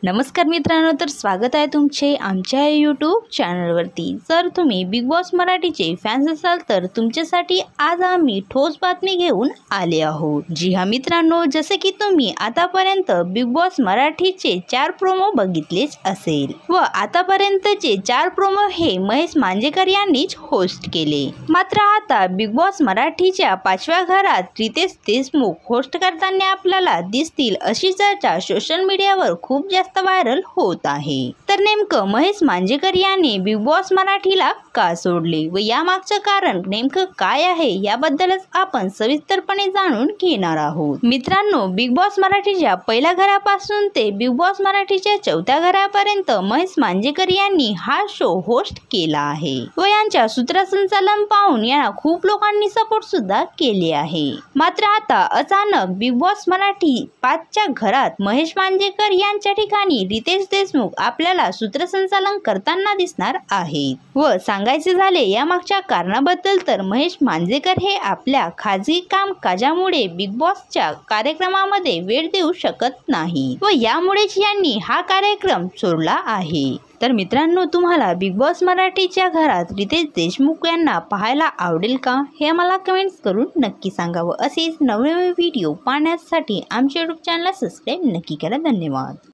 नमस्कार मित्रांनो, तर स्वागत आहे तुमचे आमच्या यूट्यूब चॅनलवरती। जर तुम्ही बिग बॉस मराठीचे फॅन्स असाल तर तुमच्यासाठी आज आम्ही ठोस बातमी घेऊन आले आहोत। जी हा मित्रांनो, जसे की तुम्ही आतापर्यंत बिग बॉस मराठीचे 4 प्रोमो बघितलेच असेल व आतापर्यंतचे 4 प्रोमो हे महेश मांजरेकर यांनीच होस्ट केले। मात्र आता बिग बॉस मराठीच्या 5व्या घरात रितेश देशमुख होस्ट करताना आपल्याला दिसतील अशी चर्चा सोशल मीडियावर खूप जास्त व्हायरल होत आहे। तर नेमकं महेश मांजरेकर यांनी बिग बॉस मराठीला का सोडले व यामागचं कारण नेमकं काय आहे याबद्दलच आपण सविस्तरपणे जाणून घेणार आहोत। मित्रांनो, बिग बॉस मराठीच्या पहिल्या घरापासून ते बिग बॉस मराठीच्या 4थ्या घरापर्यंत महेश मांजरेकर यांनी हा शो होस्ट केला आहे व यांच्या सूत्रसंचालन पाहून यांना खूप लोकांनी सपोर्ट सुद्धा केले आहे। मात्र आता अचानक बिग बॉस मराठी 5च्या घरात महेश मांजरेकर यांच्या ठिकाणी रितेश देशमुख आपल्याला सूत्रसंचालन करताना दिसणार आहेत व सांगायचे झाले या मागच्या कारणाबद्दल तर महेश मांजरेकर हे आपल्या खाजगी कामकाजामुळे बिग बॉसच्या कार्यक्रमामध्ये वेळ देऊ शकत नाही व यामुळेच यांनी हा कार्यक्रम सोडला आहे। तर मित्रांनो, तुम्हाला बिग बॉस मराठीच्या घरात रितेश देशमुख यांना पाहायला आवडेल का हे मला कमेंट्स करून नक्की सांगा व असेच नवनवीन व्हिडिओ पाहण्यासाठी आमच्या यूट्यूब चॅनलला सबस्क्राईब नक्की करा। धन्यवाद।